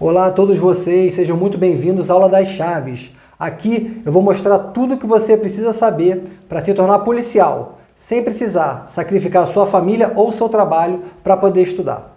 Olá a todos vocês, sejam muito bem-vindos à aula das chaves. Aqui eu vou mostrar tudo o que você precisa saber para se tornar policial, sem precisar sacrificar sua família ou seu trabalho para poder estudar.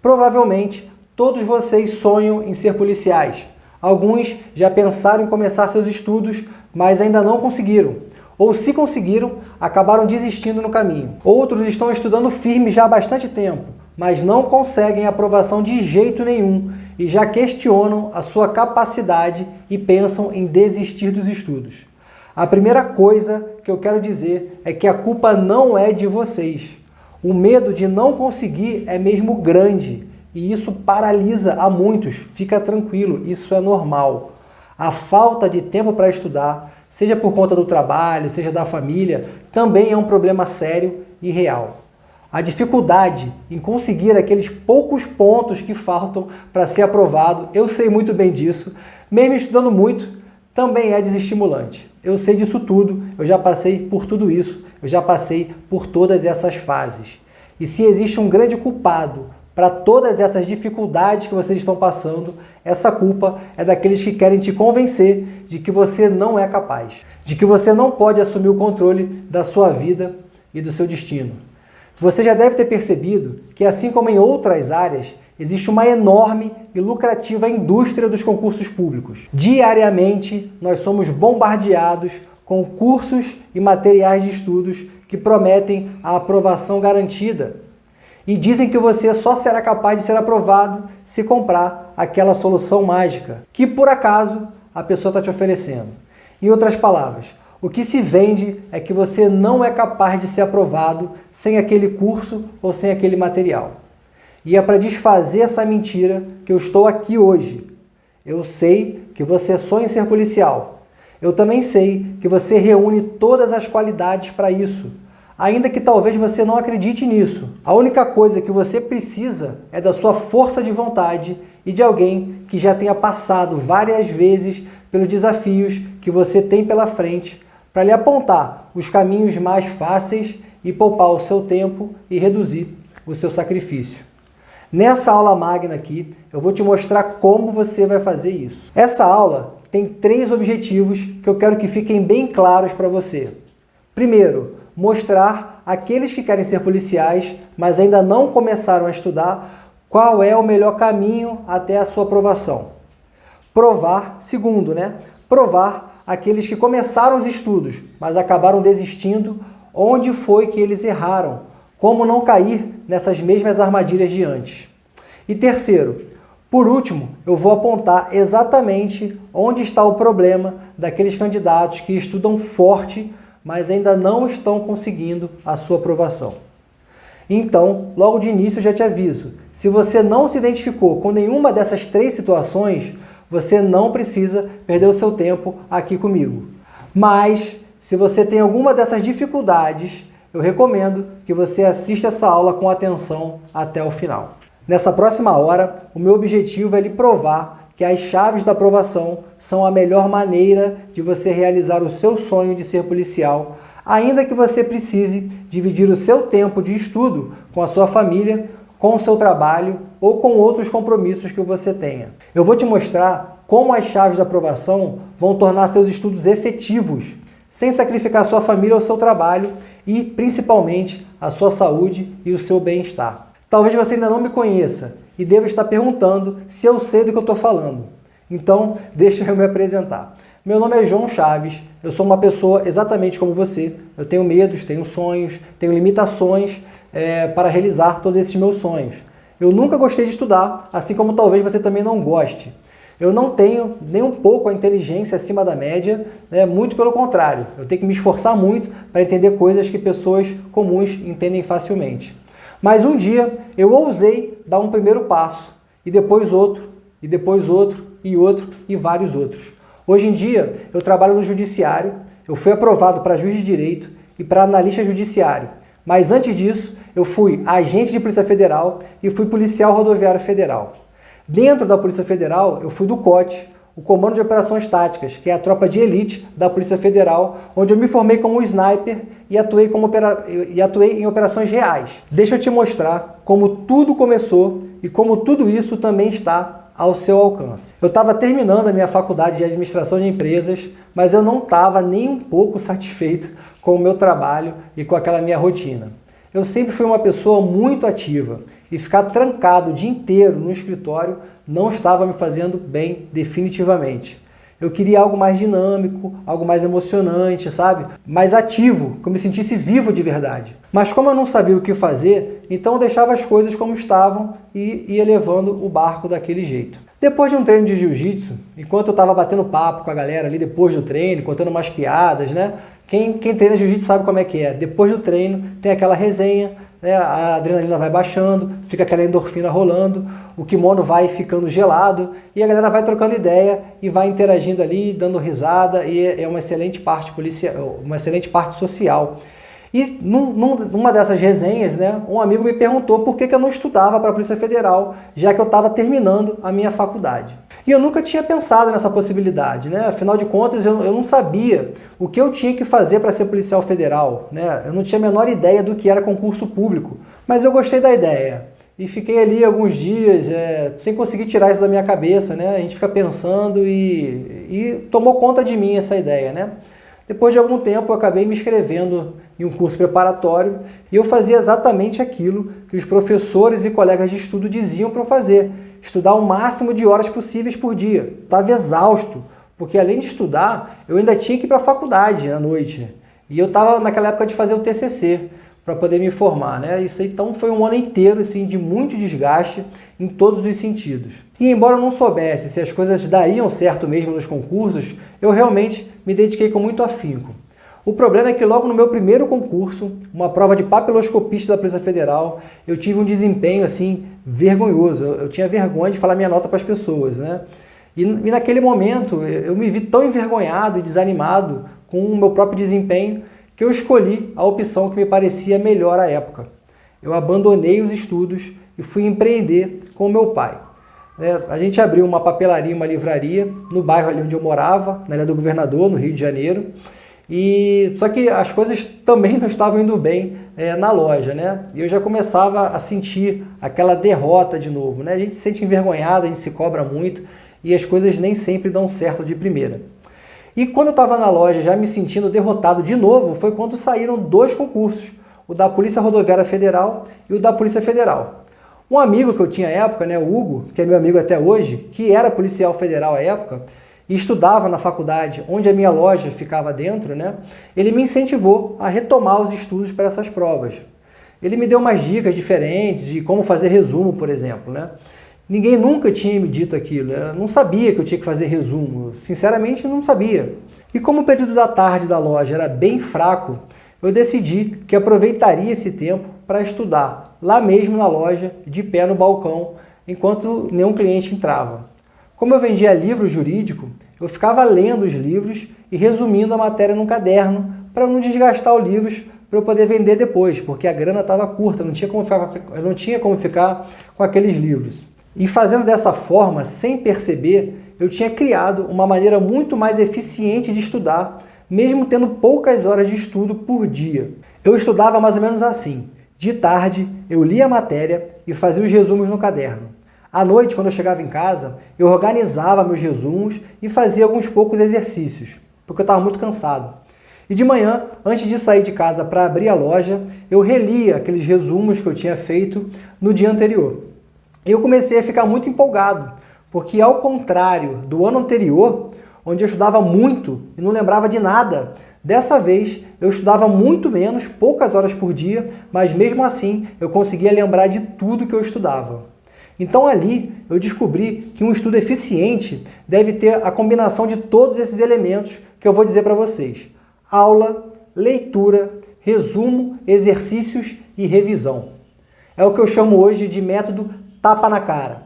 Provavelmente todos vocês sonham em ser policiais. Alguns já pensaram em começar seus estudos, mas ainda não conseguiram. Ou se conseguiram, acabaram desistindo no caminho. Outros estão estudando firme já há bastante tempo, mas não conseguem aprovação de jeito nenhum e já questionam a sua capacidade e pensam em desistir dos estudos. A primeira coisa que eu quero dizer é que a culpa não é de vocês. O medo de não conseguir é mesmo grande e isso paralisa a muitos. Fica tranquilo, isso é normal. A falta de tempo para estudar, seja por conta do trabalho, seja da família, também é um problema sério e real. A dificuldade em conseguir aqueles poucos pontos que faltam para ser aprovado, eu sei muito bem disso, mesmo estudando muito, também é desestimulante. Eu sei disso tudo, eu já passei por tudo isso, eu já passei por todas essas fases. E se existe um grande culpado para todas essas dificuldades que vocês estão passando, essa culpa é daqueles que querem te convencer de que você não é capaz, de que você não pode assumir o controle da sua vida e do seu destino. Você já deve ter percebido que, assim como em outras áreas, existe uma enorme e lucrativa indústria dos concursos públicos. Diariamente, nós somos bombardeados com cursos e materiais de estudos que prometem a aprovação garantida e dizem que você só será capaz de ser aprovado se comprar aquela solução mágica que, por acaso, a pessoa está te oferecendo. Em outras palavras, o que se vende é que você não é capaz de ser aprovado sem aquele curso ou sem aquele material. E é para desfazer essa mentira que eu estou aqui hoje. Eu sei que você sonha em ser policial. Eu também sei que você reúne todas as qualidades para isso, ainda que talvez você não acredite nisso. A única coisa que você precisa é da sua força de vontade e de alguém que já tenha passado várias vezes pelos desafios que você tem pela frente, para lhe apontar os caminhos mais fáceis e poupar o seu tempo e reduzir o seu sacrifício. Nessa aula magna aqui, eu vou te mostrar como você vai fazer isso. Essa aula tem 3 objetivos que eu quero que fiquem bem claros para você. Primeiro, mostrar àqueles que querem ser policiais, mas ainda não começaram a estudar, qual é o melhor caminho até a sua aprovação. Provar aqueles que começaram os estudos, mas acabaram desistindo, onde foi que eles erraram, como não cair nessas mesmas armadilhas de antes. E terceiro, por último, eu vou apontar exatamente onde está o problema daqueles candidatos que estudam forte, mas ainda não estão conseguindo a sua aprovação. Então, logo de início eu já te aviso, se você não se identificou com nenhuma dessas 3 situações, você não precisa perder o seu tempo aqui comigo. Mas, se você tem alguma dessas dificuldades, eu recomendo que você assista essa aula com atenção até o final. Nessa próxima hora, o meu objetivo é lhe provar que as chaves da aprovação são a melhor maneira de você realizar o seu sonho de ser policial, ainda que você precise dividir o seu tempo de estudo com a sua família, com o seu trabalho ou com outros compromissos que você tenha. Eu vou te mostrar como as chaves da aprovação vão tornar seus estudos efetivos, sem sacrificar sua família ou seu trabalho e, principalmente, a sua saúde e o seu bem-estar. Talvez você ainda não me conheça e deva estar perguntando se eu sei do que eu estou falando. Então, deixa eu me apresentar. Meu nome é João Chaves, eu sou uma pessoa exatamente como você. Eu tenho medos, tenho sonhos, tenho limitações para realizar todos esses meus sonhos. Eu nunca gostei de estudar, assim como talvez você também não goste. Eu não tenho nem um pouco a inteligência acima da média, muito pelo contrário. Eu tenho que me esforçar muito para entender coisas que pessoas comuns entendem facilmente. Mas um dia eu ousei dar um primeiro passo, e depois outro, e depois outro, e outro, e vários outros. Hoje em dia eu trabalho no judiciário, eu fui aprovado para juiz de direito e para analista judiciário. Mas antes disso, eu fui agente de Polícia Federal e fui policial rodoviário federal. Dentro da Polícia Federal, eu fui do COT, o Comando de Operações Táticas, que é a tropa de elite da Polícia Federal, onde eu me formei como sniper e atuei em operações reais. Deixa eu te mostrar como tudo começou e como tudo isso também está ao seu alcance. Eu estava terminando a minha faculdade de administração de empresas, mas eu não estava nem um pouco satisfeito com o meu trabalho e com aquela minha rotina. Eu sempre fui uma pessoa muito ativa e ficar trancado o dia inteiro no escritório não estava me fazendo bem definitivamente. Eu queria algo mais dinâmico, algo mais emocionante, sabe? Mais ativo, que eu me sentisse vivo de verdade. Mas como eu não sabia o que fazer, então eu deixava as coisas como estavam e ia levando o barco daquele jeito. Depois de um treino de jiu-jitsu, enquanto eu estava batendo papo com a galera ali depois do treino, contando umas piadas, né? Quem treina jiu-jitsu sabe como é que é. Depois do treino tem aquela resenha, né? A adrenalina vai baixando, fica aquela endorfina rolando, o kimono vai ficando gelado e a galera vai trocando ideia e vai interagindo ali, dando risada, e é uma excelente parte policial, uma excelente parte social. E numa dessas resenhas, né, um amigo me perguntou por que eu não estudava para a Polícia Federal, já que eu estava terminando a minha faculdade. E eu nunca tinha pensado nessa possibilidade, né? Afinal de contas, eu não sabia o que eu tinha que fazer para ser policial federal, né? Eu não tinha a menor ideia do que era concurso público, mas eu gostei da ideia. E fiquei ali alguns dias sem conseguir tirar isso da minha cabeça, né? A gente fica pensando e tomou conta de mim essa ideia, né? Depois de algum tempo eu acabei me inscrevendo em um curso preparatório e eu fazia exatamente aquilo que os professores e colegas de estudo diziam para eu fazer. Estudar o máximo de horas possíveis por dia. Estava exausto, porque além de estudar, eu ainda tinha que ir para a faculdade à noite. E eu estava naquela época de fazer o TCC, para poder me formar, né? Isso então foi um ano inteiro assim, de muito desgaste em todos os sentidos. E embora eu não soubesse se as coisas dariam certo mesmo nos concursos, eu realmente me dediquei com muito afinco. O problema é que logo no meu primeiro concurso, uma prova de papiloscopista da Polícia Federal, eu tive um desempenho assim vergonhoso. Eu tinha vergonha de falar minha nota para as pessoas, né? E naquele momento eu me vi tão envergonhado e desanimado com o meu próprio desempenho que eu escolhi a opção que me parecia melhor à época. Eu abandonei os estudos e fui empreender com o meu pai. A gente abriu uma papelaria, uma livraria no bairro ali onde eu morava, na Ilha do Governador, no Rio de Janeiro. Só que as coisas também não estavam indo bem na loja, né? E eu já começava a sentir aquela derrota de novo, né? A gente se sente envergonhado, a gente se cobra muito e as coisas nem sempre dão certo de primeira. E quando eu estava na loja já me sentindo derrotado de novo, foi quando saíram dois concursos, o da Polícia Rodoviária Federal e o da Polícia Federal. Um amigo que eu tinha à época, né, o Hugo, que é meu amigo até hoje, que era policial federal à época e estudava na faculdade onde a minha loja ficava dentro, né, ele me incentivou a retomar os estudos para essas provas. Ele me deu umas dicas diferentes de como fazer resumo, por exemplo, né? Ninguém nunca tinha me dito aquilo, eu não sabia que eu tinha que fazer resumo, sinceramente não sabia. E como o período da tarde da loja era bem fraco, eu decidi que aproveitaria esse tempo para estudar, lá mesmo na loja, de pé no balcão, enquanto nenhum cliente entrava. Como eu vendia livro jurídico, eu ficava lendo os livros e resumindo a matéria num caderno, para não desgastar os livros para eu poder vender depois, porque a grana estava curta, eu não tinha como ficar com aqueles livros. E fazendo dessa forma, sem perceber, eu tinha criado uma maneira muito mais eficiente de estudar, mesmo tendo poucas horas de estudo por dia. Eu estudava mais ou menos assim. De tarde, eu lia a matéria e fazia os resumos no caderno. À noite, quando eu chegava em casa, eu organizava meus resumos e fazia alguns poucos exercícios, porque eu estava muito cansado. E de manhã, antes de sair de casa para abrir a loja, eu relia aqueles resumos que eu tinha feito no dia anterior. Eu comecei a ficar muito empolgado, porque ao contrário do ano anterior, onde eu estudava muito e não lembrava de nada, dessa vez eu estudava muito menos, poucas horas por dia, mas mesmo assim eu conseguia lembrar de tudo que eu estudava. Então ali eu descobri que um estudo eficiente deve ter a combinação de todos esses elementos que eu vou dizer para vocês: aula, leitura, resumo, exercícios e revisão. É o que eu chamo hoje de método tapa na cara,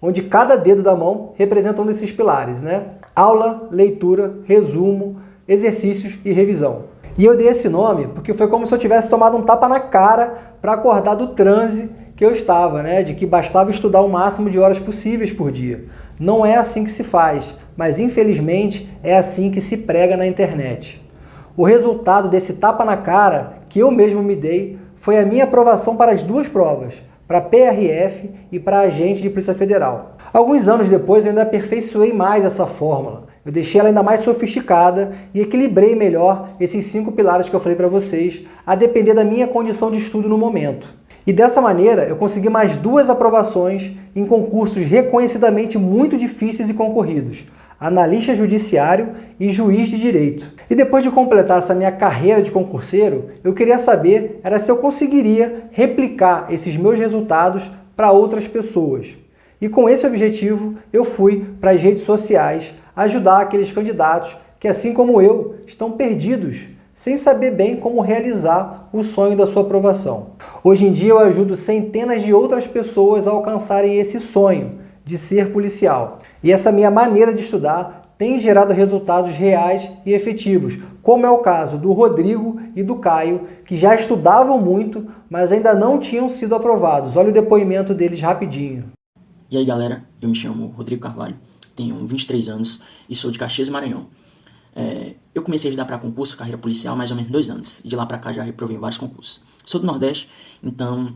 onde cada dedo da mão representa um desses pilares, né? Aula, leitura, resumo, exercícios e revisão. E eu dei esse nome porque foi como se eu tivesse tomado um tapa na cara para acordar do transe que eu estava, né? De que bastava estudar o máximo de horas possíveis por dia. Não é assim que se faz, mas infelizmente é assim que se prega na internet. O resultado desse tapa na cara que eu mesmo me dei foi a minha aprovação para as duas provas, para PRF e para agente de Polícia Federal. Alguns anos depois eu ainda aperfeiçoei mais essa fórmula. Eu deixei ela ainda mais sofisticada e equilibrei melhor esses 5 pilares que eu falei para vocês, a depender da minha condição de estudo no momento. E dessa maneira eu consegui mais 2 aprovações em concursos reconhecidamente muito difíceis e concorridos: analista judiciário e juiz de direito. E depois de completar essa minha carreira de concurseiro, eu queria saber se eu conseguiria replicar esses meus resultados para outras pessoas. E com esse objetivo, eu fui para as redes sociais ajudar aqueles candidatos que, assim como eu, estão perdidos, sem saber bem como realizar o sonho da sua aprovação. Hoje em dia eu ajudo centenas de outras pessoas a alcançarem esse sonho de ser policial. E essa minha maneira de estudar tem gerado resultados reais e efetivos, como é o caso do Rodrigo e do Caio, que já estudavam muito, mas ainda não tinham sido aprovados. Olha o depoimento deles rapidinho. E aí galera, eu me chamo Rodrigo Carvalho, tenho 23 anos e sou de Caxias, Maranhão. Eu comecei a estudar para concurso, carreira policial, mais ou menos 2 anos. E de lá para cá já reprovei vários concursos. Sou do Nordeste, então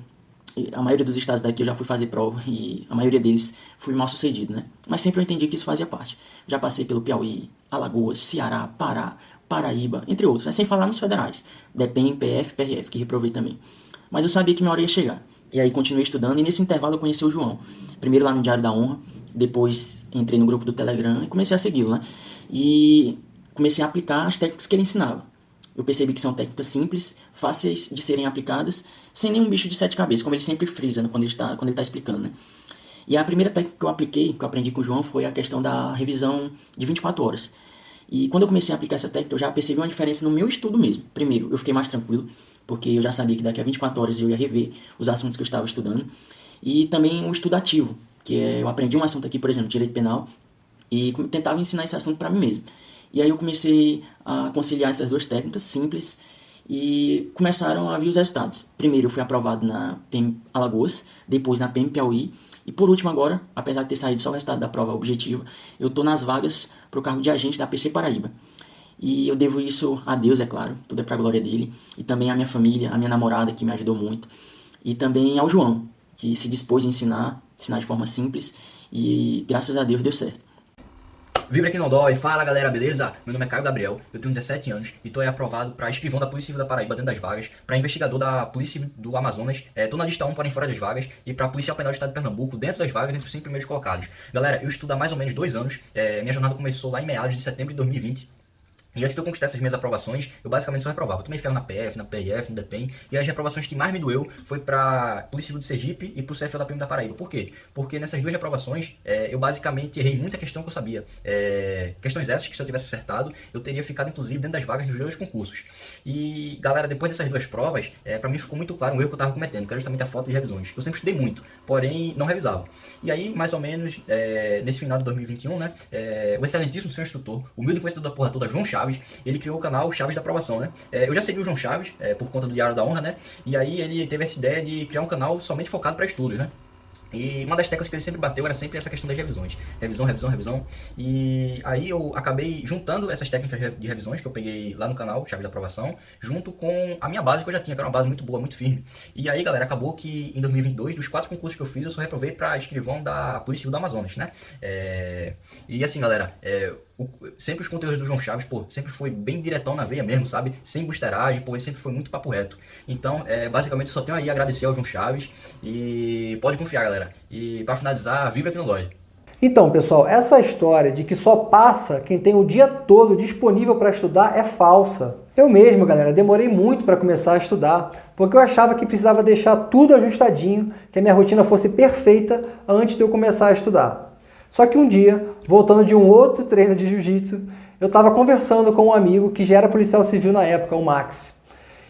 a maioria dos estados daqui eu já fui fazer prova e a maioria deles fui mal sucedido, né? Mas sempre eu entendi que isso fazia parte. Já passei pelo Piauí, Alagoas, Ceará, Pará, Paraíba, entre outros, né? Sem falar nos federais, DEPEN, PF, PRF, que reprovei também. Mas eu sabia que minha hora ia chegar. E aí continuei estudando e nesse intervalo eu conheci o João. Primeiro lá no Diário da Honra, depois entrei no grupo do Telegram e comecei a segui-lo, né? E comecei a aplicar as técnicas que ele ensinava. Eu percebi que são técnicas simples, fáceis de serem aplicadas, sem nenhum bicho de 7 cabeças, como ele sempre frisa, né, quando ele está explicando, né? E a primeira técnica que eu apliquei, que eu aprendi com o João, foi a questão da revisão de 24 horas. E quando eu comecei a aplicar essa técnica, eu já percebi uma diferença no meu estudo mesmo. Primeiro, eu fiquei mais tranquilo, porque eu já sabia que daqui a 24 horas eu ia rever os assuntos que eu estava estudando. E também o estudo ativo, que eu aprendi um assunto aqui, por exemplo, direito penal, e tentava ensinar esse assunto para mim mesmo. E aí eu comecei a conciliar essas 2 técnicas simples e começaram a vir os resultados. Primeiro eu fui aprovado na PM Alagoas, depois na PM Piauí e por último agora, apesar de ter saído só o resultado da prova objetiva, eu estou nas vagas para o cargo de agente da PC Paraíba. E eu devo isso a Deus, é claro, tudo é para a glória dele, e também à minha família, à minha namorada que me ajudou muito, e também ao João, que se dispôs a ensinar de forma simples e graças a Deus deu certo. Vibra que não dói, fala galera, beleza? Meu nome é Caio Gabriel, eu tenho 17 anos e tô aí aprovado para escrivão da Polícia Civil da Paraíba dentro das vagas, para investigador da Polícia Civil do Amazonas, tô na lista 1 porém fora das vagas, e para Policial Penal do Estado de Pernambuco dentro das vagas entre os 5 primeiros colocados. Galera, eu estudo há mais ou menos 2 anos, minha jornada começou lá em meados de setembro de 2020. E antes de eu conquistar essas minhas aprovações, eu basicamente só reprovava. Eu tomei ferro na PF, na PRF, no DEPEN, e as reprovações que mais me doeu foi pra Polícia Civil de Sergipe e pro CFO da PM da Paraíba. Por quê? Porque nessas 2 reprovações, eu basicamente errei muita questão que eu sabia. Questões essas que se eu tivesse acertado, eu teria ficado inclusive dentro das vagas dos 2 concursos. E galera, depois dessas 2 provas, pra mim ficou muito claro um erro que eu tava cometendo, que era justamente a falta de revisões. Eu sempre estudei muito, porém não revisava. E aí, mais ou menos, nesse final de 2021, né, o excelentíssimo senhor instrutor, o humilde conhecedor da porra toda, João Chaves, ele criou o canal Chaves da Aprovação, né? Eu já segui o João Chaves, por conta do Diário da Honra, né? E aí ele teve essa ideia de criar um canal somente focado para estudos, né? E uma das teclas que ele sempre bateu era sempre essa questão das revisões. Revisão. E aí eu acabei juntando essas técnicas de revisões que eu peguei lá no canal, Chaves da Aprovação, junto com a minha base que eu já tinha, que era uma base muito boa, muito firme. E aí, galera, acabou que em 2022, dos 4 concursos que eu fiz, eu só reprovei para escrivão da Polícia Civil do Amazonas, né? E assim, galera, sempre os conteúdos do João Chaves, pô, sempre foi bem diretão na veia mesmo, sabe? Sem busteragem, pô, ele sempre foi muito papo reto. Então, basicamente, eu só tenho aí a agradecer ao João Chaves e pode confiar, galera. E para finalizar, vibra que não dói. Então, pessoal, essa história de que só passa quem tem o dia todo disponível para estudar é falsa. Eu mesmo, galera, demorei muito para começar a estudar, porque eu achava que precisava deixar tudo ajustadinho, que a minha rotina fosse perfeita antes de eu começar a estudar. Só que um dia, voltando de um outro treino de jiu-jitsu, eu estava conversando com um amigo que já era policial civil na época, o Max.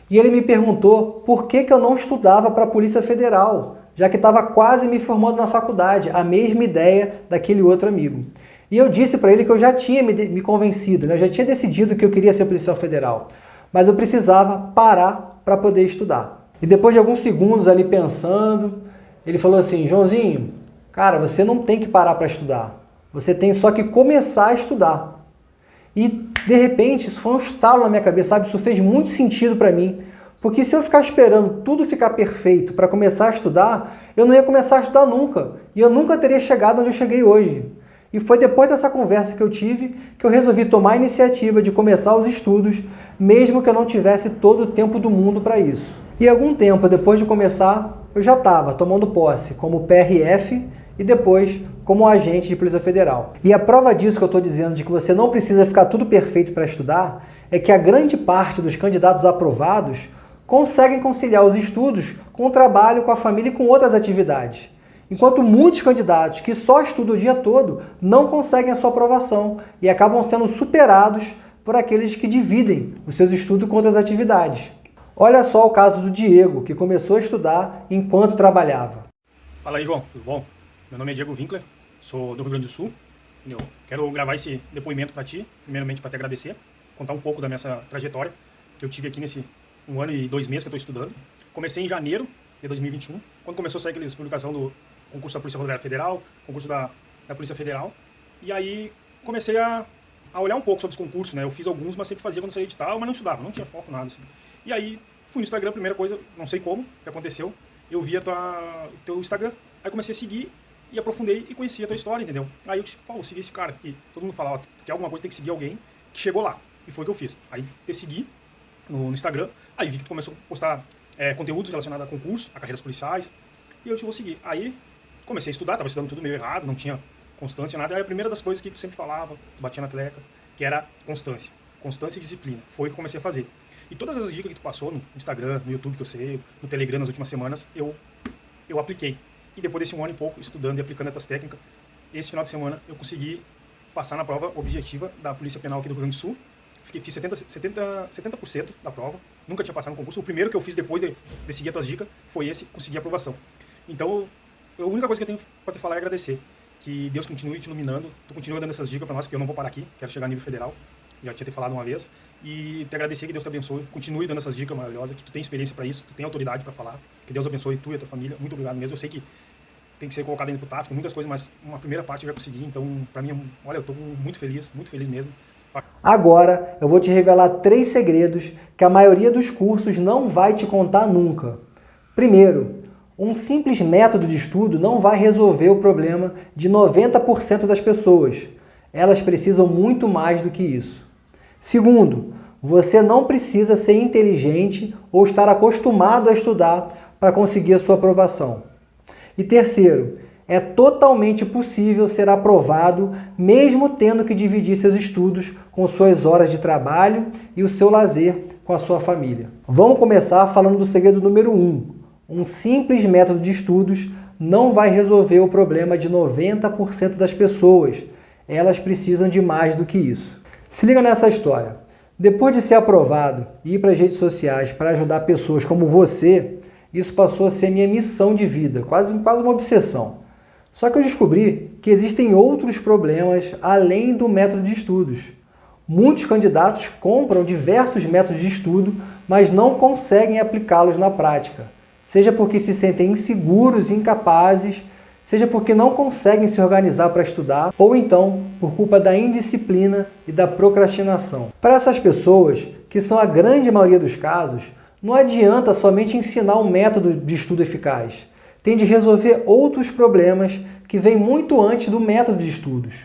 E ele me perguntou por que eu não estudava para a Polícia Federal, já que estava quase me formando na faculdade, a mesma ideia daquele outro amigo. E eu disse para ele que eu já tinha me convencido, né? Eu já tinha decidido que eu queria ser policial federal, mas eu precisava parar para poder estudar. E depois de alguns segundos ali pensando, ele falou assim: Joãozinho, cara, você não tem que parar para estudar, você tem só que começar a estudar. E de repente isso foi um estalo na minha cabeça, sabe? Isso fez muito sentido para mim, Porque se eu ficar esperando tudo ficar perfeito para começar a estudar, eu não ia começar a estudar nunca. E eu nunca teria chegado onde eu cheguei hoje. E foi depois dessa conversa que eu tive que eu resolvi tomar a iniciativa de começar os estudos, mesmo que eu não tivesse todo o tempo do mundo para isso. E algum tempo depois de começar, eu já estava tomando posse como PRF e depois como agente de Polícia Federal. E a prova disso que eu estou dizendo, de que você não precisa ficar tudo perfeito para estudar, é que a grande parte dos candidatos aprovados conseguem conciliar os estudos com o trabalho, com a família e com outras atividades. Enquanto muitos candidatos que só estudam o dia todo não conseguem a sua aprovação e acabam sendo superados por aqueles que dividem os seus estudos com outras atividades. Olha só o caso do Diego, que começou a estudar enquanto trabalhava. Fala aí, João, tudo bom? Meu nome é Diego Winkler, sou do Rio Grande do Sul. Eu quero gravar esse depoimento para ti, primeiramente para te agradecer, contar um pouco da minha trajetória que eu tive aqui nesse 1 ano e 2 meses que eu estou estudando. Comecei em janeiro de 2021, quando começou a sair aqueles publicação do concurso da Polícia Rodoviária Federal, concurso da Polícia Federal, e aí comecei a olhar um pouco sobre os concursos, né? Eu fiz alguns, mas sempre fazia quando saía edital, mas não estudava, não tinha foco, nada assim. E aí fui no Instagram, primeira coisa, não sei como, que aconteceu, eu vi o teu Instagram, aí comecei a seguir e aprofundei e conheci a tua história, entendeu? Aí eu disse, pô, vou seguir esse cara, que todo mundo fala, ó, tu quer alguma coisa, tem que seguir alguém que chegou lá, e foi o que eu fiz. Aí te segui no Instagram, aí vi que tu começou a postar conteúdos relacionados a concurso, a carreiras policiais, e eu te vou seguir. Aí comecei a estudar, estava estudando tudo meio errado, não tinha constância, nada. Aí a primeira das coisas que tu sempre falava, tu batia na tecla, que era constância. Constância e disciplina. Foi o que eu comecei a fazer. E todas as dicas que tu passou no Instagram, no YouTube, que eu sei, no Telegram nas últimas semanas, eu apliquei. E depois desse 1 ano e pouco, estudando e aplicando essas técnicas, esse final de semana eu consegui passar na prova objetiva da Polícia Penal aqui do Rio Grande do Sul. Fiz 70% da prova, nunca tinha passado no concurso. O primeiro que eu fiz depois de seguir as tuas dicas foi esse, conseguir a aprovação. Então, a única coisa que eu tenho para te falar é agradecer. Que Deus continue te iluminando, tu continua dando essas dicas para nós, porque eu não vou parar aqui, quero chegar a nível federal, já tinha te falado uma vez, e te agradecer, que Deus te abençoe, continue dando essas dicas maravilhosas, que tu tem experiência para isso, tu tem autoridade para falar, que Deus abençoe tu e a tua família, muito obrigado mesmo. Eu sei que tem que ser colocado dentro do TAF, muitas coisas, mas uma primeira parte eu já consegui, então para mim, olha, eu estou muito feliz mesmo. Agora eu vou te revelar 3 segredos que a maioria dos cursos não vai te contar nunca. Primeiro, um simples método de estudo não vai resolver o problema de 90% das pessoas. Elas precisam muito mais do que isso. Segundo, você não precisa ser inteligente ou estar acostumado a estudar para conseguir a sua aprovação. E terceiro, é totalmente possível ser aprovado mesmo tendo que dividir seus estudos com suas horas de trabalho e o seu lazer com a sua família. Vamos começar falando do segredo número 1. Um simples método de estudos não vai resolver o problema de 90% das pessoas. Elas precisam de mais do que isso. Se liga nessa história. Depois de ser aprovado e ir para as redes sociais para ajudar pessoas como você, isso passou a ser minha missão de vida, quase uma obsessão. Só que eu descobri que existem outros problemas além do método de estudos. Muitos candidatos compram diversos métodos de estudo, mas não conseguem aplicá-los na prática. Seja porque se sentem inseguros e incapazes, seja porque não conseguem se organizar para estudar, ou então por culpa da indisciplina e da procrastinação. Para essas pessoas, que são a grande maioria dos casos, não adianta somente ensinar um método de estudo eficaz. Tem de resolver outros problemas que vêm muito antes do método de estudos.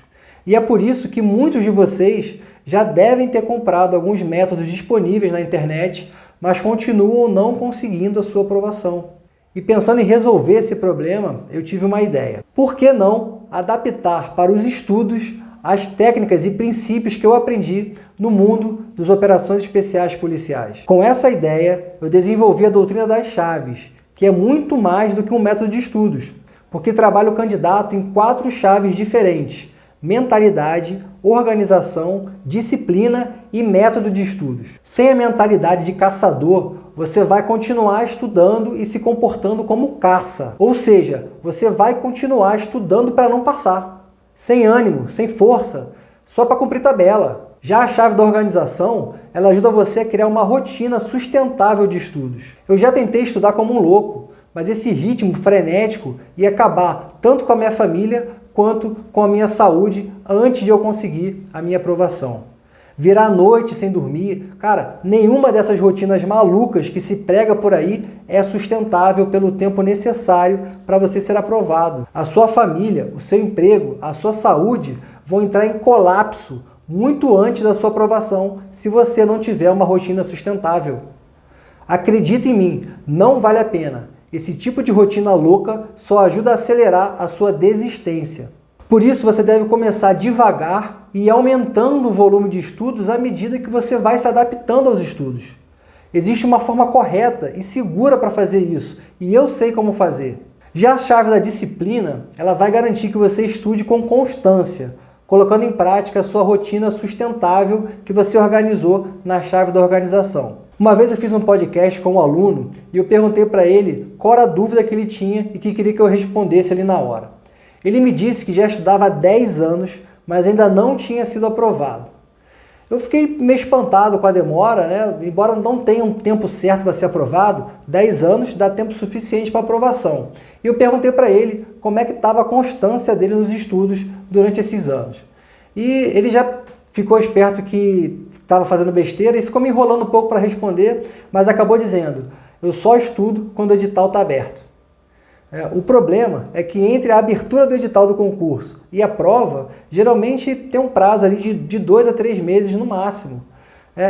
E é por isso que muitos de vocês já devem ter comprado alguns métodos disponíveis na internet, mas continuam não conseguindo a sua aprovação. E pensando em resolver esse problema, eu tive uma ideia. Por que não adaptar para os estudos as técnicas e princípios que eu aprendi no mundo das operações especiais policiais? Com essa ideia, eu desenvolvi a doutrina das chaves, que é muito mais do que um método de estudos, porque trabalha o candidato em 4 chaves diferentes: mentalidade, organização, disciplina e método de estudos. Sem a mentalidade de caçador, você vai continuar estudando e se comportando como caça. Ou seja, você vai continuar estudando para não passar. Sem ânimo, sem força, só para cumprir tabela. Já a chave da organização, ela ajuda você a criar uma rotina sustentável de estudos. Eu já tentei estudar como um louco, mas esse ritmo frenético ia acabar tanto com a minha família quanto com a minha saúde antes de eu conseguir a minha aprovação. virar a noite sem dormir. Cara, nenhuma dessas rotinas malucas que se prega por aí é sustentável pelo tempo necessário para você ser aprovado. A sua família, o seu emprego, a sua saúde vão entrar em colapso muito antes da sua aprovação se você não tiver uma rotina sustentável. Acredita em mim, não vale a pena. Esse tipo de rotina louca só ajuda a acelerar a sua desistência. Por isso, você deve começar devagar e ir aumentando o volume de estudos à medida que você vai se adaptando aos estudos. Existe uma forma correta e segura para fazer isso, e eu sei como fazer. Já a chave da disciplina, ela vai garantir que você estude com constância, colocando em prática a sua rotina sustentável que você organizou na chave da organização. Uma vez eu fiz um podcast com um aluno e eu perguntei para ele qual era a dúvida que ele tinha e que queria que eu respondesse ali na hora. Ele me disse que já estudava há 10 anos, mas ainda não tinha sido aprovado. Eu fiquei meio espantado com a demora, né? Embora não tenha um tempo certo para ser aprovado, 10 anos dá tempo suficiente para aprovação. E eu perguntei para ele como é que estava a constância dele nos estudos durante esses anos. E ele já ficou esperto que estava fazendo besteira e ficou me enrolando um pouco para responder, mas acabou dizendo: eu só estudo quando o edital está aberto. O problema é que entre a abertura do edital do concurso e a prova, geralmente tem um prazo ali de 2 a 3 meses no máximo.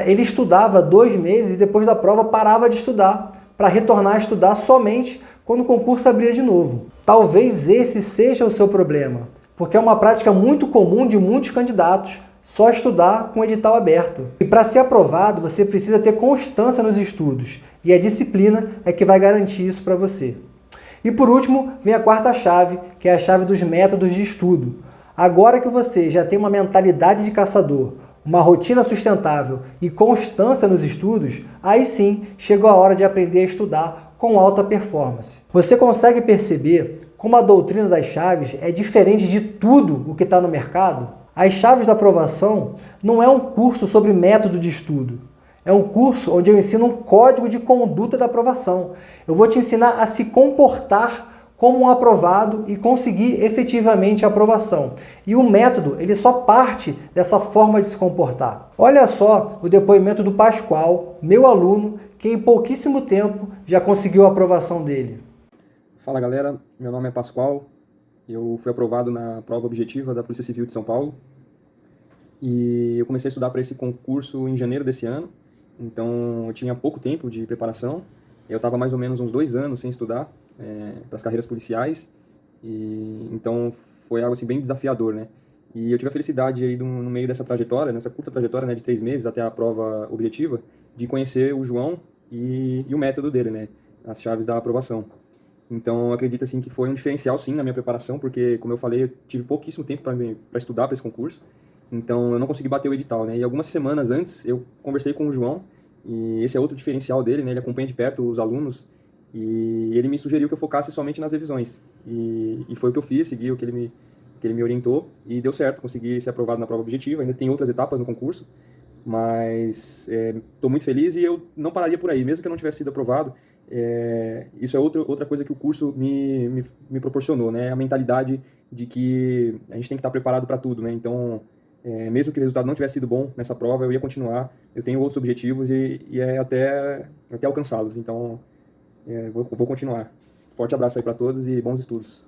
Ele estudava 2 meses e depois da prova parava de estudar, para retornar a estudar somente quando o concurso abria de novo. Talvez esse seja o seu problema, porque é uma prática muito comum de muitos candidatos, só estudar com o edital aberto. E para ser aprovado, você precisa ter constância nos estudos, e a disciplina é que vai garantir isso para você. E por último, vem a quarta chave, que é a chave dos métodos de estudo. Agora que você já tem uma mentalidade de caçador, uma rotina sustentável e constância nos estudos, aí sim chegou a hora de aprender a estudar com alta performance. Você consegue perceber como a doutrina das chaves é diferente de tudo o que está no mercado? As chaves da aprovação não é um curso sobre método de estudo. É um curso onde eu ensino um código de conduta da aprovação. Eu vou te ensinar a se comportar como um aprovado e conseguir efetivamente a aprovação. E o método, ele só parte dessa forma de se comportar. Olha só o depoimento do Pascoal, meu aluno, que em pouquíssimo tempo já conseguiu a aprovação dele. Fala galera, meu nome é Pascoal, eu fui aprovado na prova objetiva da Polícia Civil de São Paulo e eu comecei a estudar para esse concurso em janeiro desse ano. Então eu tinha pouco tempo de preparação, eu estava mais ou menos uns 2 anos sem estudar para as carreiras policiais, e então foi algo assim bem desafiador, né? E eu tive a felicidade aí no meio dessa trajetória, nessa curta trajetória, né, de 3 meses até a prova objetiva, de conhecer o João e o método dele, né, as chaves da aprovação. Então eu acredito assim que foi um diferencial sim na minha preparação, porque como eu falei, eu tive pouquíssimo tempo para estudar para esse concurso. Então eu não consegui bater o edital, né? E algumas semanas antes eu conversei com o João, e esse é outro diferencial dele, né? Ele acompanha de perto os alunos e ele me sugeriu que eu focasse somente nas revisões. E foi o que eu fiz, segui o que ele me orientou e deu certo, consegui ser aprovado na prova objetiva. Ainda tem outras etapas no concurso, mas estou muito feliz e eu não pararia por aí, mesmo que eu não tivesse sido aprovado. Isso é outra coisa que o curso me proporcionou, né? A mentalidade de que a gente tem que estar preparado para tudo, né? Então mesmo que o resultado não tivesse sido bom nessa prova, eu ia continuar. Eu tenho outros objetivos e é até alcançá-los. Então, vou continuar. Forte abraço aí para todos e bons estudos.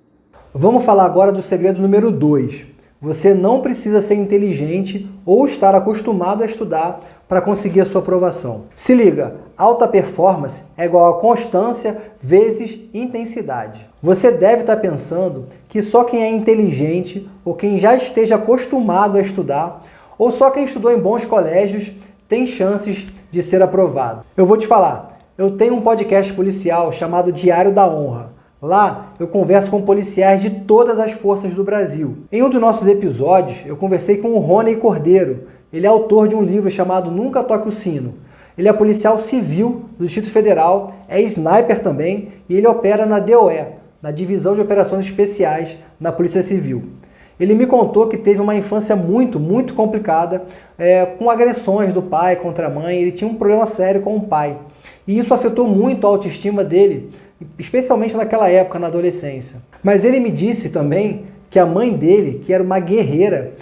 Vamos falar agora do segredo número 2. Você não precisa ser inteligente ou estar acostumado a estudar para conseguir a sua aprovação. Se liga, alta performance é igual a constância vezes intensidade. Você deve estar pensando que só quem é inteligente ou quem já esteja acostumado a estudar ou só quem estudou em bons colégios tem chances de ser aprovado. Eu vou te falar, eu tenho um podcast policial chamado Diário da Honra. Lá eu converso com policiais de todas as forças do Brasil. Em um dos nossos episódios eu conversei com o Rony Cordeiro. Ele é autor de um livro chamado Nunca Toque o Sino. Ele é policial civil do Distrito Federal, é sniper também e ele opera na DOE, na Divisão de Operações Especiais da Polícia Civil. Ele me contou que teve uma infância muito complicada, com agressões do pai contra a mãe. Ele tinha um problema sério com o pai. E isso afetou muito a autoestima dele, especialmente naquela época, na adolescência. Mas ele me disse também que a mãe dele, que era uma guerreira,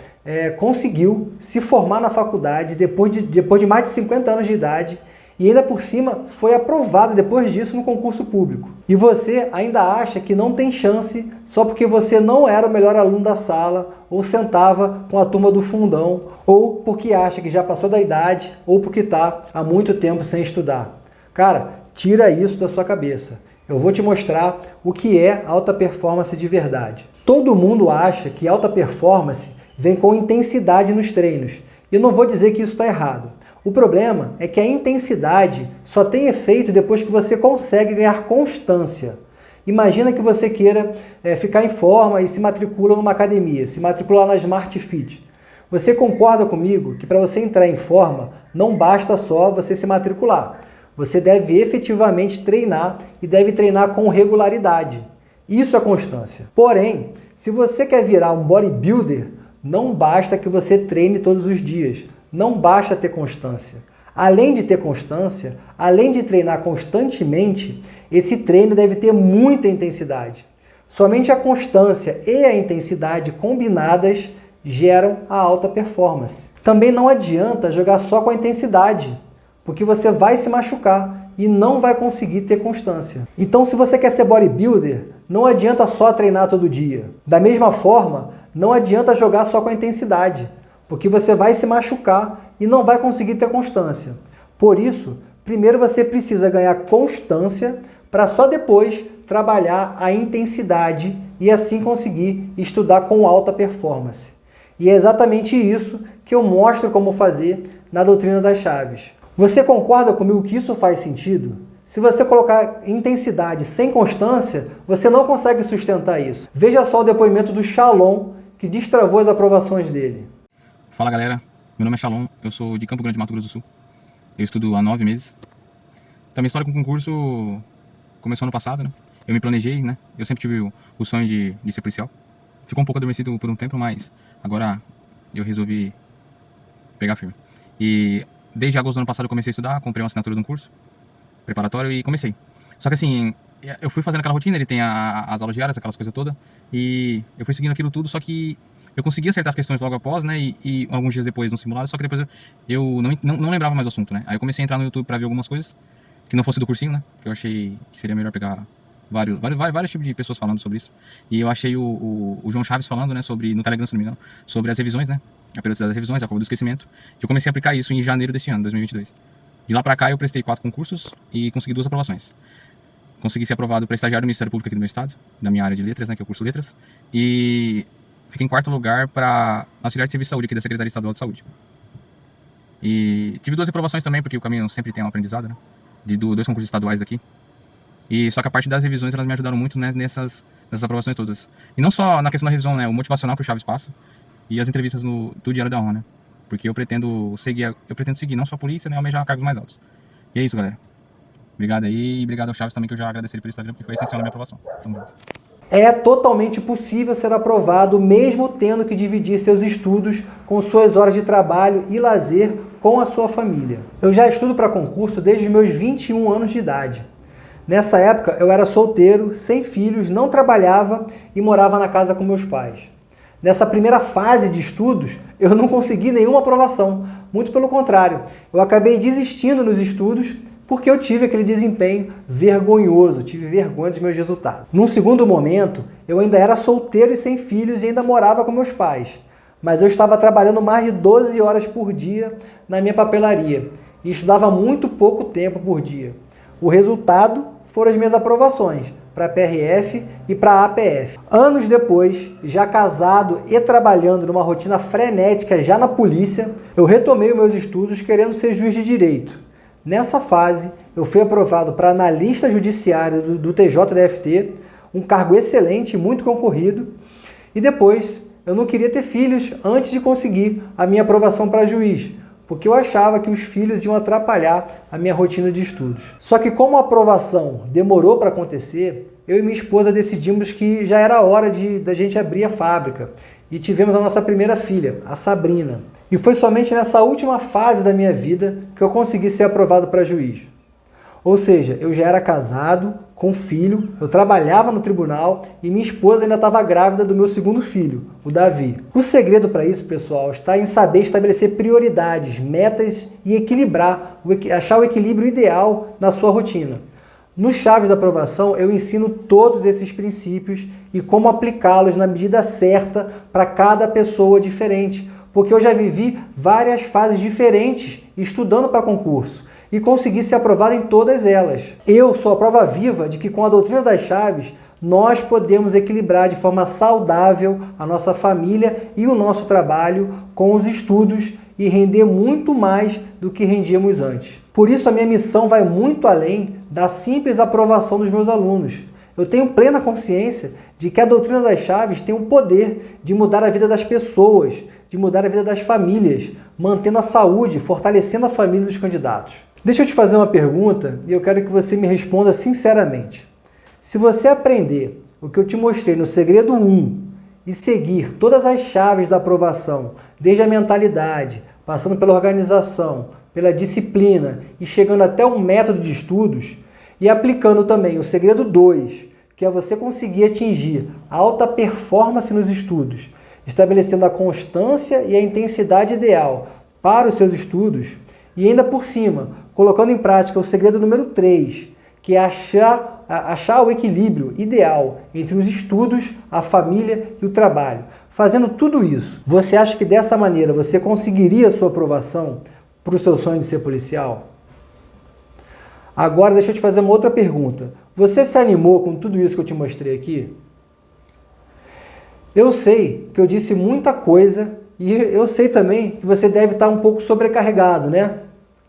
conseguiu se formar na faculdade depois de mais de 50 anos de idade e ainda por cima foi aprovado depois disso no concurso público. E você ainda acha que não tem chance só porque você não era o melhor aluno da sala ou sentava com a turma do fundão ou porque acha que já passou da idade ou porque está há muito tempo sem estudar. Cara, tira isso da sua cabeça. Eu vou te mostrar o que é alta performance de verdade. Todo mundo acha que alta performance vem com intensidade nos treinos. E eu não vou dizer que isso está errado. O problema é que a intensidade só tem efeito depois que você consegue ganhar constância. Imagina que você queira ficar em forma e se matricula numa academia, se matricula na Smart Fit. Você concorda comigo que para você entrar em forma, não basta só você se matricular. Você deve efetivamente treinar e deve treinar com regularidade. Isso é constância. Porém, se você quer virar um bodybuilder, não basta que você treine todos os dias. Não basta ter constância. Além de ter constância, além de treinar constantemente, esse treino deve ter muita intensidade. Somente a constância e a intensidade combinadas geram a alta performance. Também não adianta jogar só com a intensidade, porque você vai se machucar e não vai conseguir ter constância. Então, se você quer ser bodybuilder, não adianta só treinar todo dia. Da mesma forma, não adianta jogar só com a intensidade, porque você vai se machucar e não vai conseguir ter constância. Por isso, primeiro você precisa ganhar constância para só depois trabalhar a intensidade e assim conseguir estudar com alta performance. E é exatamente isso que eu mostro como fazer na doutrina das chaves. Você concorda comigo que isso faz sentido? Se você colocar intensidade sem constância, você não consegue sustentar isso. Veja só o depoimento do Shalom, que destravou as aprovações dele. Fala galera, meu nome é Shalom, eu sou de Campo Grande, Mato Grosso do Sul. Eu estudo há 9 meses. Então, minha história com o concurso começou ano passado, né? Eu me planejei, né? Eu sempre tive o sonho de ser policial. Ficou um pouco adormecido por um tempo, mas agora eu resolvi pegar firme. E desde agosto do ano passado eu comecei a estudar, comprei uma assinatura de um curso preparatório e comecei. Só que assim, eu fui fazendo aquela rotina, ele tem as aulas diárias, aquelas coisas todas, e eu fui seguindo aquilo tudo, só que eu consegui acertar as questões logo após, né, e alguns dias depois no simulado, só que depois eu não lembrava mais do assunto, né. Aí eu comecei a entrar no YouTube pra ver algumas coisas, que não fosse do cursinho, né, que eu achei que seria melhor pegar vários tipos de pessoas falando sobre isso. E eu achei o João Chaves falando, né, no Telegram, se não me engano, sobre as revisões, né, a periodicidade das revisões, a curva do esquecimento, que eu comecei a aplicar isso em janeiro desse ano, 2022. De lá pra cá eu prestei 4 concursos e consegui 2 aprovações. Consegui ser aprovado para estagiário do Ministério Público aqui do meu estado, da minha área de letras, né, que é o curso Letras, e fiquei em 4º lugar para auxiliar de serviço de saúde aqui da Secretaria Estadual de Saúde. E tive 2 aprovações também, porque o caminho sempre tem um aprendizado, né, de 2 concursos estaduais aqui. E só que a parte das revisões, elas me ajudaram muito, né, nessas aprovações todas. E não só na questão da revisão, né, o motivacional que o Chaves passa, e as entrevistas do Diário da Honra, né, porque eu pretendo seguir não só a polícia, né, almejar cargos mais altos. E é isso, galera. Obrigado aí, e obrigado ao Chaves também, que eu já agradeci ele pelo Instagram, porque foi essencial na minha aprovação. Tamo junto. É totalmente possível ser aprovado, mesmo tendo que dividir seus estudos com suas horas de trabalho e lazer com a sua família. Eu já estudo para concurso desde os meus 21 anos de idade. Nessa época, eu era solteiro, sem filhos, não trabalhava e morava na casa com meus pais. Nessa primeira fase de estudos, eu não consegui nenhuma aprovação. Muito pelo contrário, eu acabei desistindo nos estudos porque eu tive aquele desempenho vergonhoso, tive vergonha dos meus resultados. Num segundo momento, eu ainda era solteiro e sem filhos e ainda morava com meus pais. Mas eu estava trabalhando mais de 12 horas por dia na minha papelaria e estudava muito pouco tempo por dia. O resultado foram as minhas aprovações para a PRF e para a APF. Anos depois, já casado e trabalhando numa rotina frenética já na polícia, eu retomei os meus estudos querendo ser juiz de direito. Nessa fase, eu fui aprovado para analista judiciário do TJDFT, um cargo excelente e muito concorrido, e depois eu não queria ter filhos antes de conseguir a minha aprovação para juiz, porque eu achava que os filhos iam atrapalhar a minha rotina de estudos. Só que como a aprovação demorou para acontecer, eu e minha esposa decidimos que já era hora da gente abrir a fábrica, e tivemos a nossa primeira filha, a Sabrina. E foi somente nessa última fase da minha vida que eu consegui ser aprovado para juiz. Ou seja, eu já era casado, com filho, eu trabalhava no tribunal e minha esposa ainda estava grávida do meu segundo filho, o Davi. O segredo para isso, pessoal, está em saber estabelecer prioridades, metas e equilibrar, achar o equilíbrio ideal na sua rotina. No Chaves da Aprovação, eu ensino todos esses princípios e como aplicá-los na medida certa para cada pessoa diferente, porque eu já vivi várias fases diferentes estudando para concurso e consegui ser aprovado em todas elas. Eu sou a prova viva de que com a doutrina das chaves, nós podemos equilibrar de forma saudável a nossa família e o nosso trabalho com os estudos e render muito mais do que rendíamos antes. Por isso, a minha missão vai muito além da simples aprovação dos meus alunos. Eu tenho plena consciência de que a doutrina das chaves tem o poder de mudar a vida das pessoas, de mudar a vida das famílias, mantendo a saúde, fortalecendo a família dos candidatos. Deixa eu te fazer uma pergunta e eu quero que você me responda sinceramente. Se você aprender o que eu te mostrei no segredo 1 e seguir todas as chaves da aprovação, desde a mentalidade, passando pela organização, pela disciplina e chegando até um método de estudos, e aplicando também o segredo 2, que é você conseguir atingir alta performance nos estudos, estabelecendo a constância e a intensidade ideal para os seus estudos, e ainda por cima, colocando em prática o segredo número 3, que é achar o equilíbrio ideal entre os estudos, a família e o trabalho. Fazendo tudo isso, você acha que dessa maneira você conseguiria a sua aprovação para o seu sonho de ser policial? Agora deixa eu te fazer uma outra pergunta. Você se animou com tudo isso que eu te mostrei aqui? Eu sei que eu disse muita coisa e eu sei também que você deve estar um pouco sobrecarregado, né?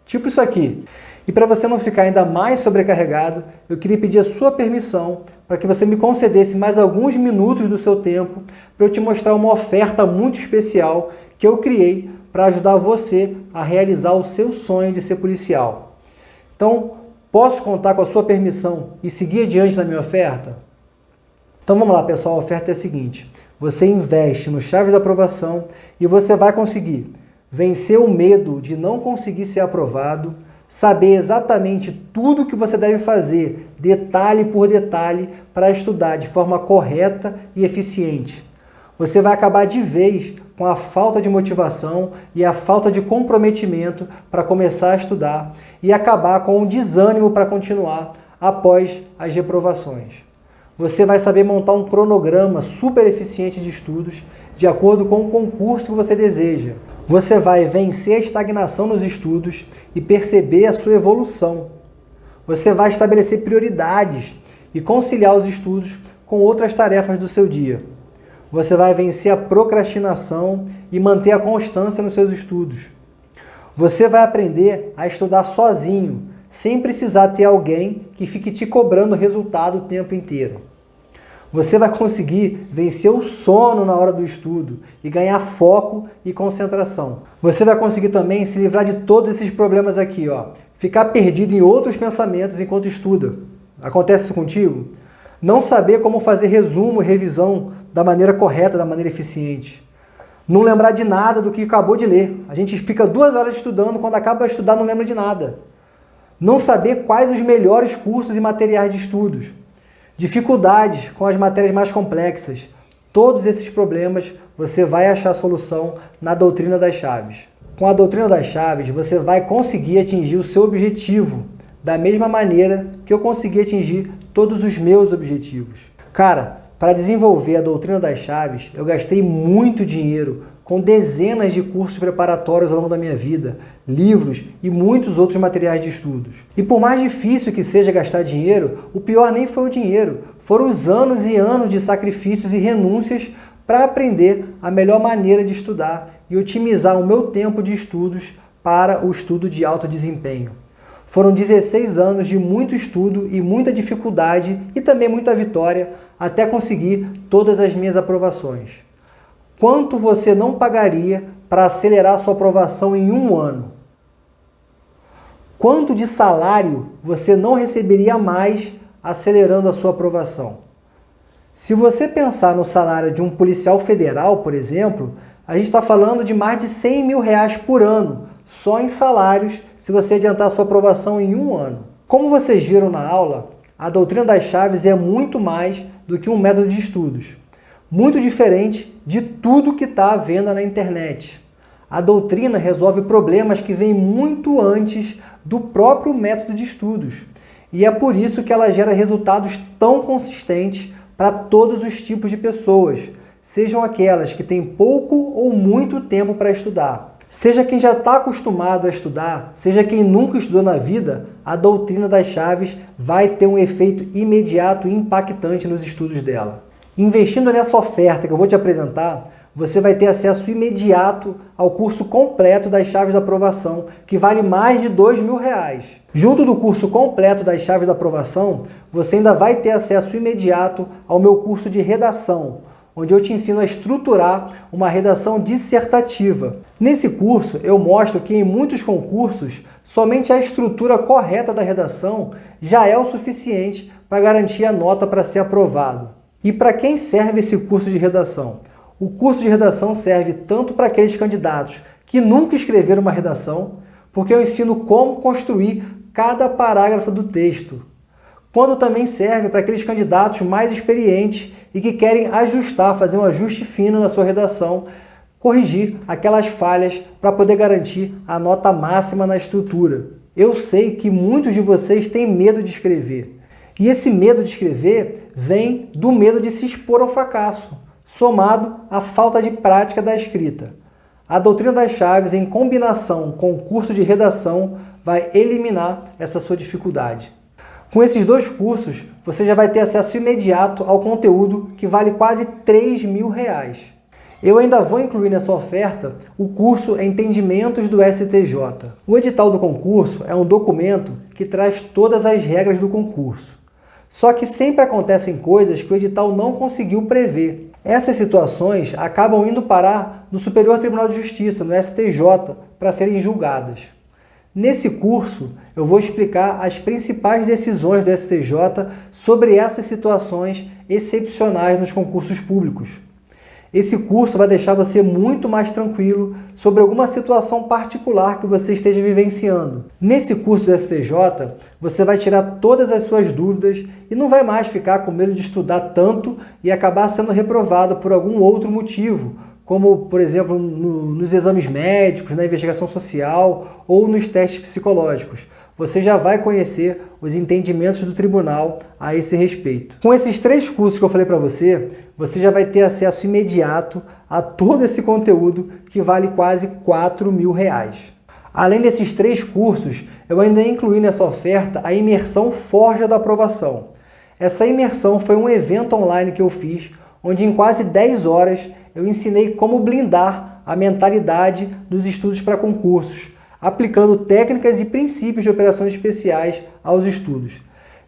Tipo isso aqui. E para você não ficar ainda mais sobrecarregado, eu queria pedir a sua permissão para que você me concedesse mais alguns minutos do seu tempo para eu te mostrar uma oferta muito especial que eu criei para ajudar você a realizar o seu sonho de ser policial. Então, posso contar com a sua permissão e seguir adiante na minha oferta? Então vamos lá, pessoal, a oferta é a seguinte. Você investe no Chaves da Aprovação e você vai conseguir vencer o medo de não conseguir ser aprovado, saber exatamente tudo o que você deve fazer, detalhe por detalhe, para estudar de forma correta e eficiente. Você vai acabar de vez com a falta de motivação e a falta de comprometimento para começar a estudar e acabar com o desânimo para continuar após as reprovações. Você vai saber montar um cronograma super eficiente de estudos de acordo com o concurso que você deseja. Você vai vencer a estagnação nos estudos e perceber a sua evolução. Você vai estabelecer prioridades e conciliar os estudos com outras tarefas do seu dia. Você vai vencer a procrastinação e manter a constância nos seus estudos. Você vai aprender a estudar sozinho, sem precisar ter alguém que fique te cobrando o resultado o tempo inteiro. Você vai conseguir vencer o sono na hora do estudo e ganhar foco e concentração. Você vai conseguir também se livrar de todos esses problemas aqui, ó. Ficar perdido em outros pensamentos enquanto estuda. Acontece isso contigo? Não saber como fazer resumo e revisão da maneira correta, da maneira eficiente. Não lembrar de nada do que acabou de ler. A gente fica 2 horas estudando, quando acaba de estudar não lembra de nada. Não saber quais os melhores cursos e materiais de estudos. Dificuldades com as matérias mais complexas. Todos esses problemas você vai achar solução na doutrina das chaves. Com a doutrina das chaves, você vai conseguir atingir o seu objetivo da mesma maneira que eu consegui atingir todos os meus objetivos. Cara, para desenvolver a doutrina das chaves, eu gastei muito dinheiro com dezenas de cursos preparatórios ao longo da minha vida, livros e muitos outros materiais de estudos. E por mais difícil que seja gastar dinheiro, o pior nem foi o dinheiro, foram os anos e anos de sacrifícios e renúncias para aprender a melhor maneira de estudar e otimizar o meu tempo de estudos para o estudo de alto desempenho. Foram 16 anos de muito estudo e muita dificuldade e também muita vitória até conseguir todas as minhas aprovações. Quanto você não pagaria para acelerar sua aprovação em 1 ano? Quanto de salário você não receberia mais acelerando a sua aprovação? Se você pensar no salário de um policial federal, por exemplo, a gente está falando de mais de 100 mil reais por ano, só em salários, se você adiantar a sua aprovação em 1 ano. Como vocês viram na aula, a doutrina das chaves é muito mais do que um método de estudos, muito diferente de tudo que está à venda na internet. A doutrina resolve problemas que vêm muito antes do próprio método de estudos, e é por isso que ela gera resultados tão consistentes para todos os tipos de pessoas, sejam aquelas que têm pouco ou muito tempo para estudar. Seja quem já está acostumado a estudar, seja quem nunca estudou na vida, a doutrina das chaves vai ter um efeito imediato e impactante nos estudos dela. Investindo nessa oferta que eu vou te apresentar, você vai ter acesso imediato ao curso completo das chaves da aprovação, que vale mais de R$2.000. Junto do curso completo das chaves da aprovação, você ainda vai ter acesso imediato ao meu curso de redação, onde eu te ensino a estruturar uma redação dissertativa. Nesse curso, eu mostro que em muitos concursos, somente a estrutura correta da redação já é o suficiente para garantir a nota para ser aprovado. E para quem serve esse curso de redação? O curso de redação serve tanto para aqueles candidatos que nunca escreveram uma redação, porque eu ensino como construir cada parágrafo do texto, quanto também serve para aqueles candidatos mais experientes e que querem ajustar, fazer um ajuste fino na sua redação, corrigir aquelas falhas para poder garantir a nota máxima na estrutura. Eu sei que muitos de vocês têm medo de escrever. E esse medo de escrever vem do medo de se expor ao fracasso, somado à falta de prática da escrita. A doutrina das chaves, em combinação com o curso de redação, vai eliminar essa sua dificuldade. Com esses dois cursos, você já vai ter acesso imediato ao conteúdo que vale quase R$3.000. Eu ainda vou incluir nessa oferta o curso Entendimentos do STJ. O edital do concurso é um documento que traz todas as regras do concurso. Só que sempre acontecem coisas que o edital não conseguiu prever. Essas situações acabam indo parar no Superior Tribunal de Justiça, no STJ, para serem julgadas. Nesse curso, eu vou explicar as principais decisões do STJ sobre essas situações excepcionais nos concursos públicos. Esse curso vai deixar você muito mais tranquilo sobre alguma situação particular que você esteja vivenciando. Nesse curso do STJ, você vai tirar todas as suas dúvidas e não vai mais ficar com medo de estudar tanto e acabar sendo reprovado por algum outro motivo, como, por exemplo, nos exames médicos, na investigação social ou nos testes psicológicos. Você já vai conhecer os entendimentos do tribunal a esse respeito. Com esses 3 cursos que eu falei para você, você já vai ter acesso imediato a todo esse conteúdo que vale quase R$4.000. Além desses 3 cursos, eu ainda incluí nessa oferta a imersão Forja da Aprovação. Essa imersão foi um evento online que eu fiz, onde em quase 10 horas eu ensinei como blindar a mentalidade dos estudos para concursos, aplicando técnicas e princípios de operações especiais aos estudos.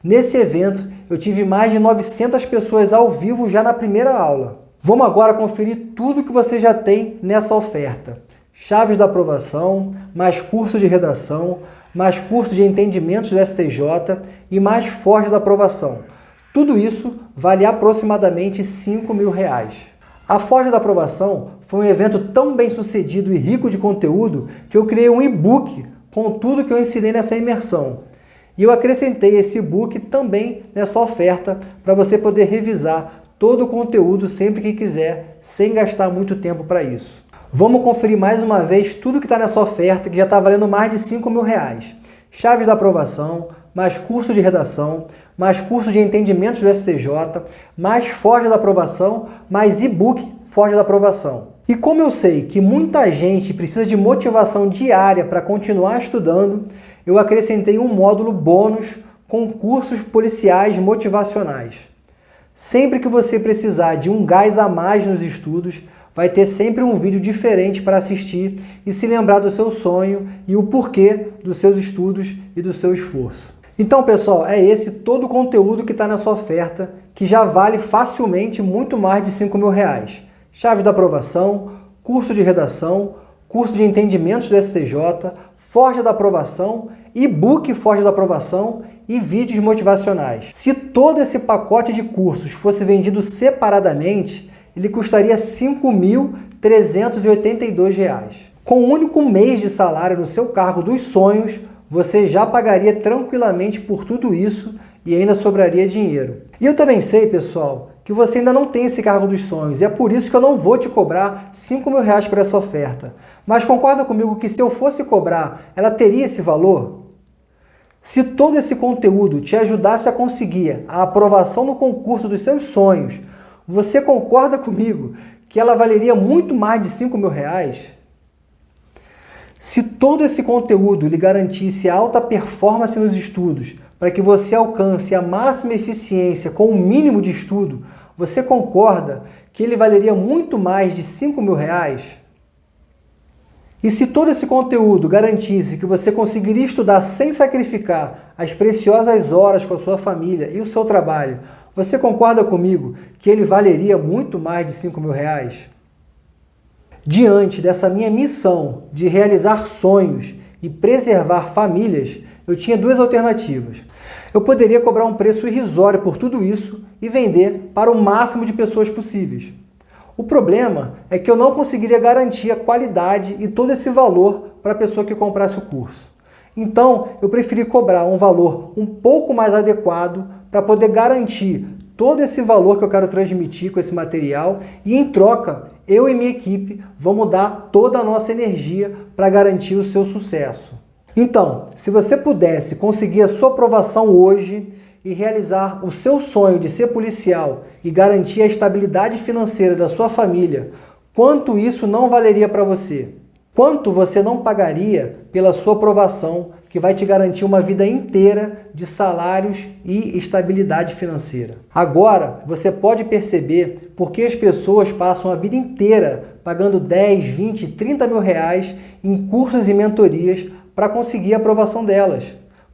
Nesse evento, eu tive mais de 900 pessoas ao vivo já na primeira aula. Vamos agora conferir tudo que você já tem nessa oferta. Chaves da aprovação, mais curso de redação, mais curso de entendimentos do STJ e mais Forja da aprovação. Tudo isso vale aproximadamente R$5.000. A Forja da Aprovação foi um evento tão bem sucedido e rico de conteúdo que eu criei um e-book com tudo que eu ensinei nessa imersão. E eu acrescentei esse e-book também nessa oferta para você poder revisar todo o conteúdo sempre que quiser, sem gastar muito tempo para isso. Vamos conferir mais uma vez tudo que está nessa oferta, que já está valendo mais de R$5.000. Chaves da aprovação, mais curso de redação, mais curso de entendimentos do STJ, mais Forja da aprovação, mais e-book Forja da aprovação. E como eu sei que muita gente precisa de motivação diária para continuar estudando, eu acrescentei um módulo bônus com cursos policiais motivacionais. Sempre que você precisar de um gás a mais nos estudos, vai ter sempre um vídeo diferente para assistir e se lembrar do seu sonho e o porquê dos seus estudos e do seu esforço. Então, pessoal, é esse todo o conteúdo que está nessa oferta, que já vale facilmente muito mais de R$5.000. Chave da aprovação, curso de redação, curso de entendimentos do STJ, Forja da aprovação, e-book Forja da aprovação e vídeos motivacionais. Se todo esse pacote de cursos fosse vendido separadamente, ele custaria R$ 5.382. Com um único mês de salário no seu cargo dos sonhos, você já pagaria tranquilamente por tudo isso e ainda sobraria dinheiro. E eu também sei, pessoal, que você ainda não tem esse cargo dos sonhos, e é por isso que eu não vou te cobrar R$5.000 por essa oferta. Mas concorda comigo que se eu fosse cobrar, ela teria esse valor? Se todo esse conteúdo te ajudasse a conseguir a aprovação no concurso dos seus sonhos, você concorda comigo que ela valeria muito mais de R$5.000? Se todo esse conteúdo lhe garantisse alta performance nos estudos, para que você alcance a máxima eficiência com o mínimo de estudo, você concorda que ele valeria muito mais de R$5.000? E se todo esse conteúdo garantisse que você conseguiria estudar sem sacrificar as preciosas horas com a sua família e o seu trabalho, você concorda comigo que ele valeria muito mais de R$5.000? Diante dessa minha missão de realizar sonhos e preservar famílias, eu tinha duas alternativas. Eu poderia cobrar um preço irrisório por tudo isso e vender para o máximo de pessoas possíveis. O problema é que eu não conseguiria garantir a qualidade e todo esse valor para a pessoa que comprasse o curso. Então, eu preferi cobrar um valor um pouco mais adequado para poder garantir todo esse valor que eu quero transmitir com esse material e, em troca, eu e minha equipe vamos dar toda a nossa energia para garantir o seu sucesso. Então, se você pudesse conseguir a sua aprovação hoje e realizar o seu sonho de ser policial e garantir a estabilidade financeira da sua família, quanto isso não valeria para você? Quanto você não pagaria pela sua aprovação, que vai te garantir uma vida inteira de salários e estabilidade financeira? Agora, você pode perceber por que as pessoas passam a vida inteira pagando 10, 20, 30 mil reais em cursos e mentorias para conseguir a aprovação delas.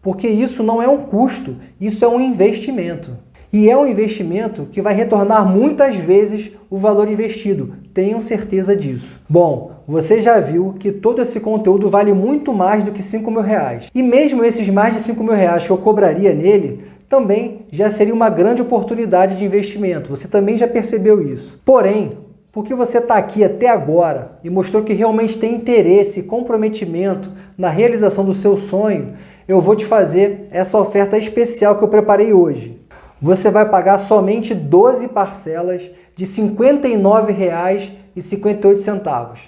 Porque isso não é um custo, isso é um investimento. E é um investimento que vai retornar muitas vezes o valor investido, tenham certeza disso. Bom, você já viu que todo esse conteúdo vale muito mais do que R$5.000. E mesmo esses mais de R$5.000 que eu cobraria nele, também já seria uma grande oportunidade de investimento. Você também já percebeu isso. Porém, porque você está aqui até agora e mostrou que realmente tem interesse e comprometimento na realização do seu sonho, eu vou te fazer essa oferta especial que eu preparei hoje. Você vai pagar somente 12 parcelas de R$ 59,58.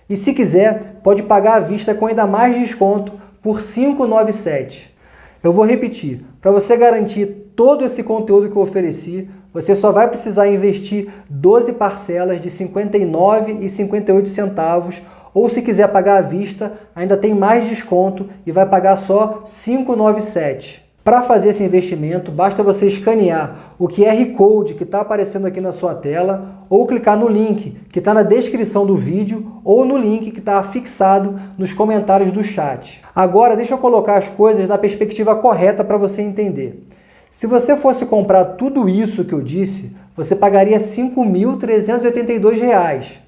E se quiser, pode pagar à vista com ainda mais desconto por R$ 597. Eu vou repetir, para você garantir todo esse conteúdo que eu ofereci, você só vai precisar investir 12 parcelas de R$ 59,58, ou se quiser pagar à vista, ainda tem mais desconto e vai pagar só R$ 597. Para fazer esse investimento, basta você escanear o QR Code que está aparecendo aqui na sua tela ou clicar no link que está na descrição do vídeo ou no link que está fixado nos comentários do chat. Agora, deixa eu colocar as coisas na perspectiva correta para você entender. Se você fosse comprar tudo isso que eu disse, você pagaria R$ 5.382.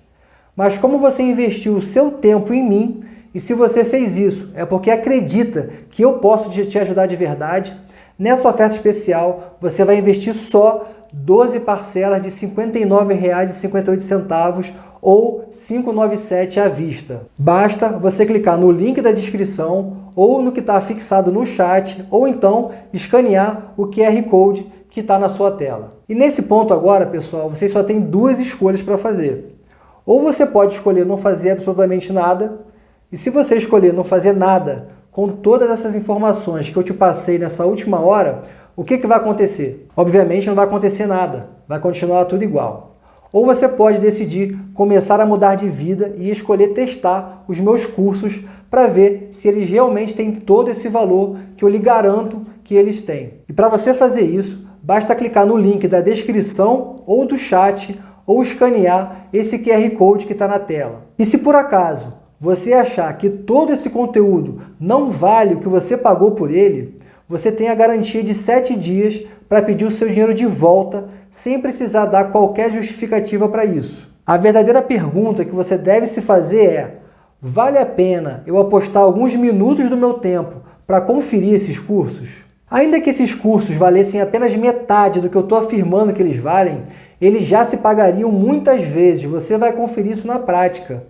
Mas como você investiu o seu tempo em mim, e se você fez isso, é porque acredita que eu posso te ajudar de verdade, nessa oferta especial você vai investir só 12 parcelas de R$ 59,58 ou R$ 597 à vista. Basta você clicar no link da descrição ou no que está fixado no chat, ou então escanear o QR Code que está na sua tela. E nesse ponto agora, pessoal, vocês só têm duas escolhas para fazer. Ou você pode escolher não fazer absolutamente nada, e se você escolher não fazer nada com todas essas informações que eu te passei nessa última hora, o que vai acontecer? Obviamente não vai acontecer nada, vai continuar tudo igual. Ou você pode decidir começar a mudar de vida e escolher testar os meus cursos para ver se eles realmente têm todo esse valor que eu lhe garanto que eles têm. E para você fazer isso, basta clicar no link da descrição ou do chat ou escanear esse QR Code que está na tela. E se por acaso você achar que todo esse conteúdo não vale o que você pagou por ele, você tem a garantia de 7 dias para pedir o seu dinheiro de volta sem precisar dar qualquer justificativa para isso. A verdadeira pergunta que você deve se fazer é: vale a pena eu apostar alguns minutos do meu tempo para conferir esses cursos? Ainda que esses cursos valessem apenas metade do que eu estou afirmando que eles valem, eles já se pagariam muitas vezes, você vai conferir isso na prática.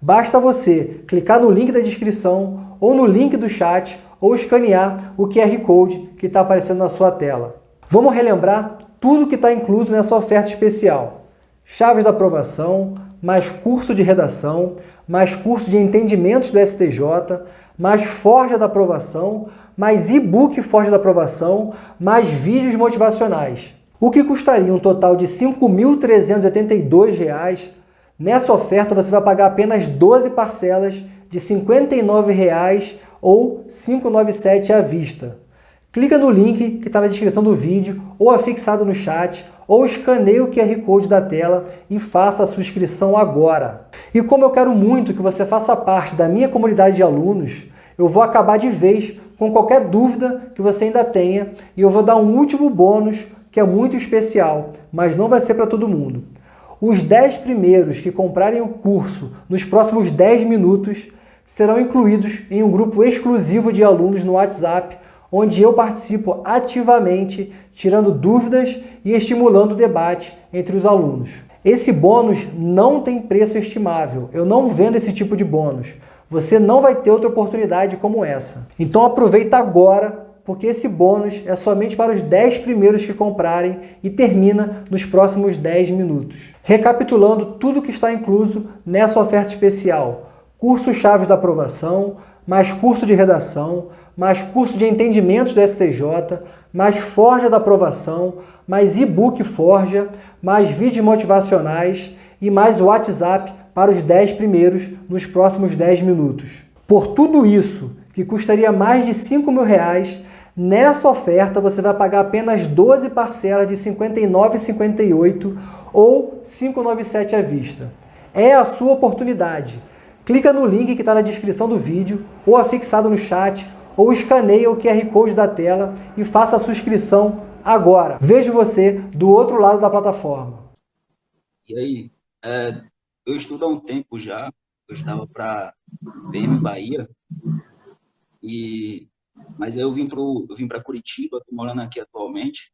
Basta você clicar no link da descrição, ou no link do chat, ou escanear o QR Code que está aparecendo na sua tela. Vamos relembrar tudo que está incluso nessa oferta especial. Chaves da aprovação, mais curso de redação, mais curso de entendimentos do STJ, mais forja da aprovação, mais e-book forja da aprovação, mais vídeos motivacionais. O que custaria um total de R$ 5.382, nessa oferta você vai pagar apenas 12 parcelas de R$ 59,00 ou R$ 597 à vista. Clica no link que está na descrição do vídeo ou afixado no chat, ou escaneie o QR Code da tela e faça a sua inscrição agora. E como eu quero muito que você faça parte da minha comunidade de alunos, eu vou acabar de vez com qualquer dúvida que você ainda tenha e eu vou dar um último bônus que é muito especial, mas não vai ser para todo mundo. Os 10 primeiros que comprarem o curso nos próximos 10 minutos serão incluídos em um grupo exclusivo de alunos no WhatsApp, onde eu participo ativamente, tirando dúvidas e estimulando o debate entre os alunos. Esse bônus não tem preço estimável, eu não vendo esse tipo de bônus. Você não vai ter outra oportunidade como essa. Então aproveita agora, porque esse bônus é somente para os 10 primeiros que comprarem e termina nos próximos 10 minutos. Recapitulando tudo que está incluso nessa oferta especial: curso Chaves da Aprovação, mais curso de redação, mais curso de entendimentos do STJ, mais forja da aprovação, mais e-book forja, mais vídeos motivacionais e mais WhatsApp para os 10 primeiros nos próximos 10 minutos. Por tudo isso, que custaria mais de R$ 5.000, nessa oferta você vai pagar apenas 12 parcelas de R$ 59,58 ou R$ 597 à vista. É a sua oportunidade. Clica no link que está na descrição do vídeo, ou afixado no chat, ou escaneia o QR Code da tela e faça a sua inscrição agora. Vejo você do outro lado da plataforma. E aí, eu estudo há um tempo já, eu estava para PM Bahia, mas aí eu vim para Curitiba, estou morando aqui atualmente.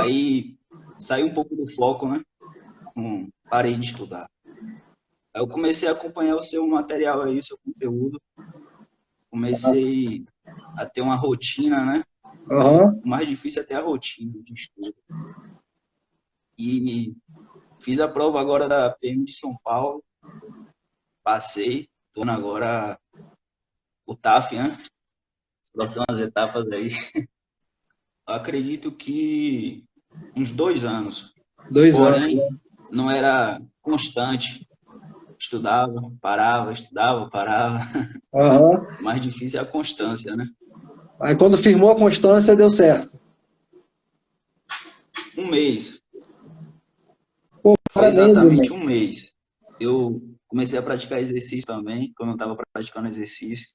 Aí saí um pouco do foco, né? Parei de estudar. Aí eu comecei a acompanhar o seu material aí, o seu conteúdo. Comecei a ter uma rotina, né? O mais difícil é ter a rotina de estudo. E fiz a prova agora da PM de São Paulo. Passei. Estou agora o TAF, né? As próximas etapas aí. Eu acredito que uns 2 anos. 2 anos. Porém, não era constante. Estudava, parava, estudava, parava. O mais difícil é a constância, né? Aí quando firmou a constância, deu certo. 1 mês. Pô, Foi parabéns, exatamente irmão. 1 mês. Eu comecei a praticar exercício também, quando eu estava praticando exercício.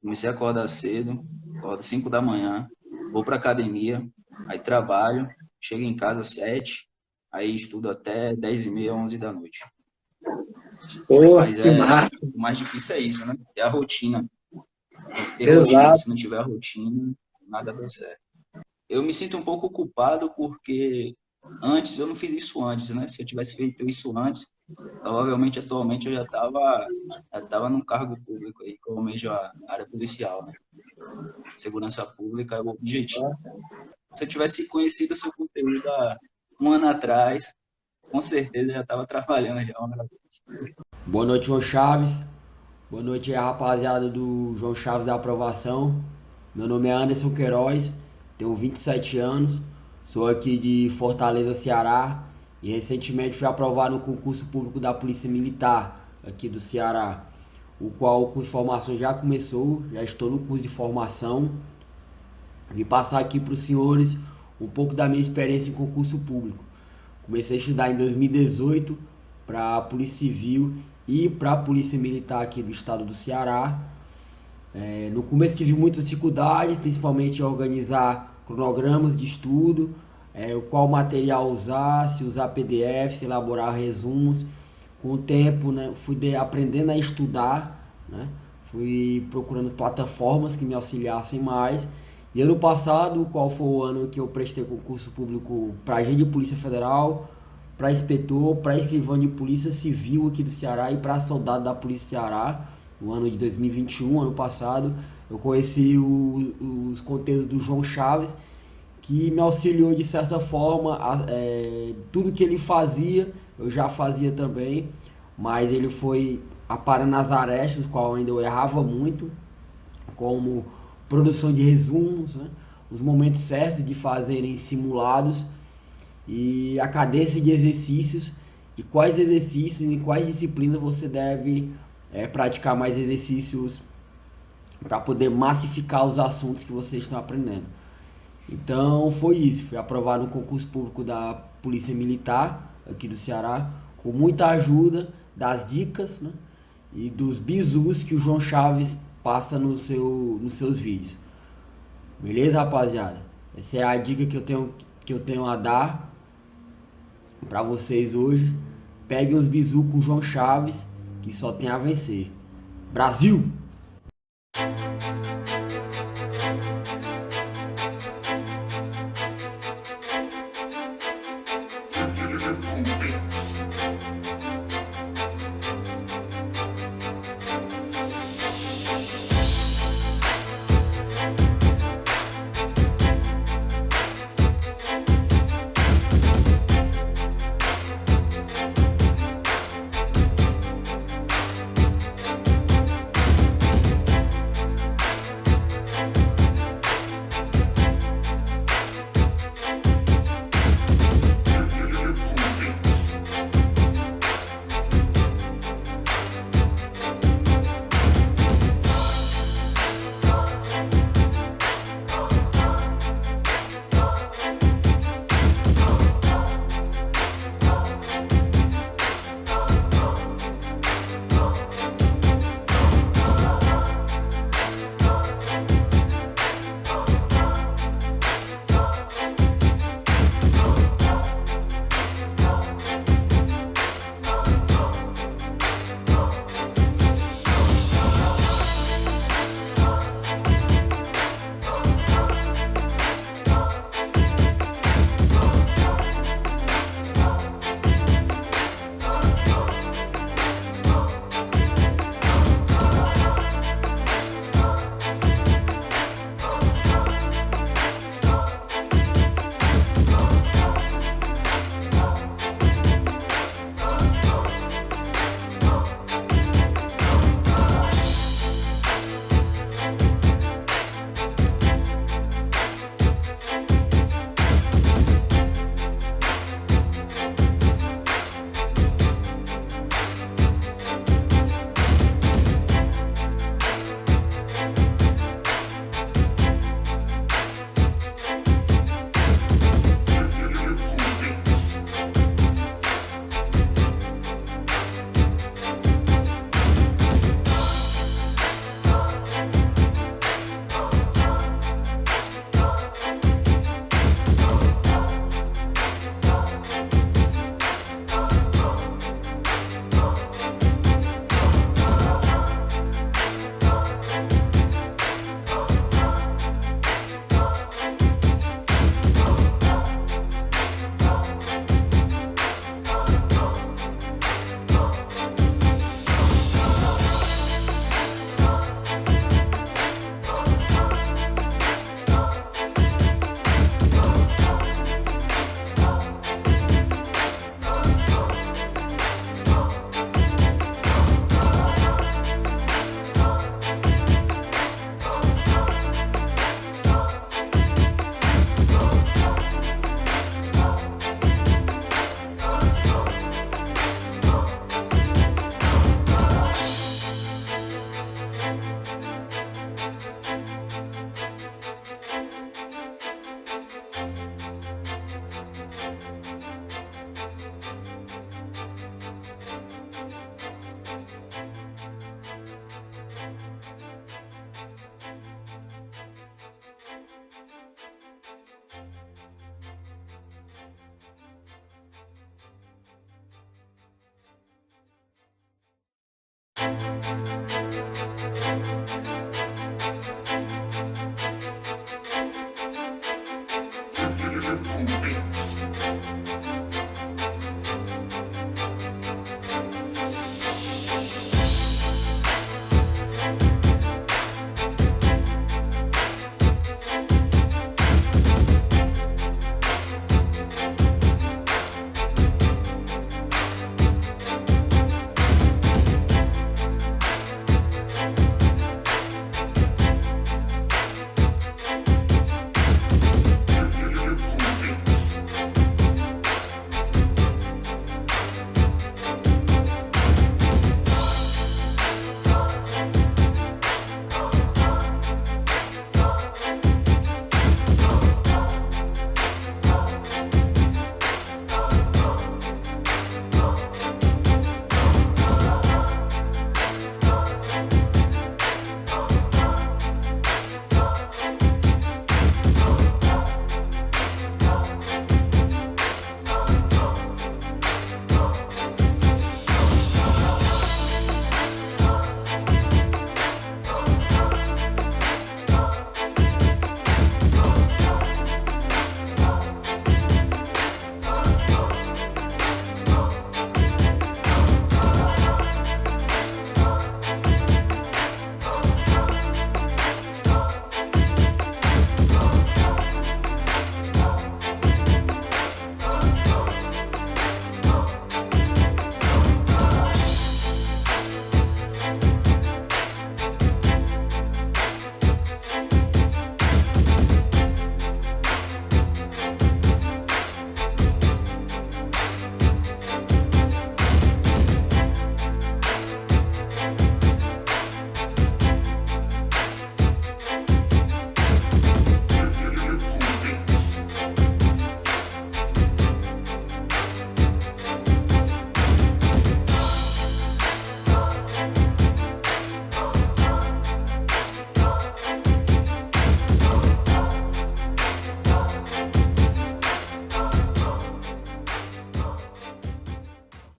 Comecei a acordar cedo, acordo 5 da manhã, vou para academia, aí trabalho, chego em casa às 7, aí estudo até 10h30, 11 da noite. Pô, Mas que massa. o mais difícil é isso, né? É a rotina. Ter Exato. rotina. Se não tiver rotina, nada dá certo. Eu me sinto um pouco culpado porque antes, eu não fiz isso antes, né? Se eu tivesse feito isso antes, provavelmente, atualmente, eu já tava num cargo público aí, como almejo a área policial, né? Segurança pública é o objetivo. Se eu tivesse conhecido o seu conteúdo há 1 ano atrás, com certeza já estava trabalhando já. Boa noite, João Chaves. Boa noite, rapaziada do João Chaves da Aprovação. Meu nome é Anderson Queiroz, tenho 27 anos, sou aqui de Fortaleza, Ceará, e recentemente fui aprovado no concurso público da Polícia Militar aqui do Ceará, o qual o curso de formação já começou, já estou no curso de formação. Vim passar aqui para os senhores um pouco da minha experiência em concurso público. Comecei a estudar em 2018 para a Polícia Civil e para a Polícia Militar aqui do estado do Ceará. No começo tive muita dificuldade, principalmente em organizar cronogramas de estudo, qual material usar, se usar PDF, se elaborar resumos. Com o tempo, né, fui aprendendo a estudar, né, fui procurando plataformas que me auxiliassem mais. E ano passado, qual foi o ano que eu prestei concurso público para agente de Polícia Federal, para inspetor, para escrivão de Polícia Civil aqui do Ceará e para soldado da Polícia Ceará. no ano de 2021, ano passado, eu conheci os conteúdos do João Chaves, que me auxiliou de certa forma, tudo que ele fazia, eu já fazia também, mas ele foi aparando as arestas, qual ainda eu errava muito, como produção de resumos, né? Os momentos certos de fazerem simulados e a cadência de exercícios e quais exercícios e quais disciplinas você deve praticar mais exercícios para poder massificar os assuntos que vocês estão aprendendo. Então foi isso, fui aprovado no concurso público da Polícia Militar aqui do Ceará, com muita ajuda das dicas, né, e dos bizus que o João Chaves passa nos seus vídeos. Beleza, rapaziada? Essa é a dica que eu tenho a dar para vocês hoje. Peguem os bizus com o João Chaves, que só tem a vencer. Brasil!